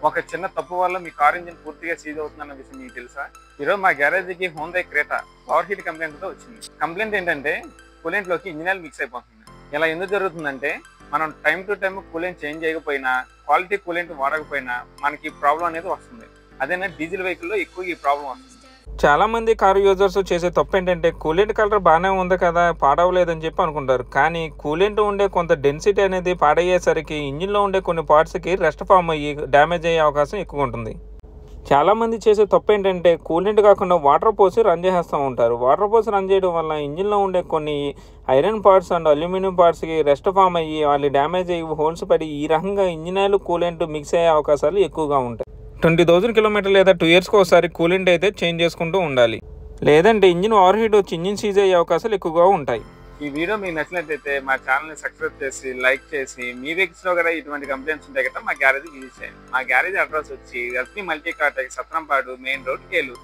ఒక చిన్న తప్పు వల్ల మీ కార్ ఇంజిన్ పూర్తిగా సీజ్ అవుతుందన్న విషయం మీకు తెలుసా? ఈరోజు మా గ్యారేజ్కి హోండై క్రేటా పవర్ హీట్ కంప్లైంట్తో వచ్చింది. కంప్లైంట్ ఏంటంటే కూలెంట్లోకి ఇంజిన్ ఆయిల్ మిక్స్ అయిపోతుంది. ఇలా ఎందుకు జరుగుతుందంటే మనం time to time coolant change చేయకపోయినా, క్వాలిటీ కూలెంట్ వాడకపోయినా మనకి ప్రాబ్లం అనేది వస్తుంది. అదేనా డీజిల్ వెహికల్లో ఎక్కువ ఈ ప్రాబ్లం వస్తుంది. చాలా మంది కారు యూజర్స్ చేసే తప్పు ఏంటంటే కూలెంట్ కలర్ బాగానే ఉంది కదా, పాడవలేదని చెప్పి అనుకుంటారు. కానీ కూలెంట్ ఉండే కొంత డెన్సిటీ అనేది పాడయ్యేసరికి ఇంజిన్లో ఉండే కొన్ని పార్ట్స్కి రెస్ట్ ఫామ్ అయ్యి డ్యామేజ్ అయ్యే అవకాశం ఎక్కువ ఉంటుంది. చాలామంది చేసే తప్పు ఏంటంటే కూలెంట్ కాకుండా వాటర్ పోసి రన్ చేస్తూ ఉంటారు. వాటర్ పోసి రన్ చేయడం వల్ల ఇంజిన్లో ఉండే కొన్ని ఐరన్ పార్ట్స్ అండ్ అల్యూమినియం పార్ట్స్కి రెస్ట్ ఫామ్ అయ్యి వాళ్ళు డ్యామేజ్ అయ్యి హోల్స్ పడి ఈ రకంగా ఇంజిన్ ఆయిల్ కూలెంట్ మిక్స్ అయ్యే అవకాశాలు ఎక్కువగా ఉంటాయి. 20,000 కిలోమీటర్లు లేదా 2 ఇయర్స్కి ఒకసారి కూలెంట్ అయితే చేంజ్ చేసుకుంటూ ఉండాలి. లేదంటే ఇంజిన్ ఓవర్ హీట్ వచ్చి ఇంజిన్ సీజ్ అయ్యే అవకాశాలు ఎక్కువగా ఉంటాయి. ఈ వీడియో మీకు నచ్చినట్లయితే మా ఛానల్ని సబ్స్క్రైబ్ చేసి లైక్ చేసి మీ వెహికల్స్లో కూడా ఇటువంటి కంప్లైంట్స్ ఉంటాయి కదా మా గ్యారేజ్ విజిట్ చేయండి. మా గ్యారేజ్ అడ్రస్ వచ్చి Rashmi multi car tech Satrampadu main road కేలు.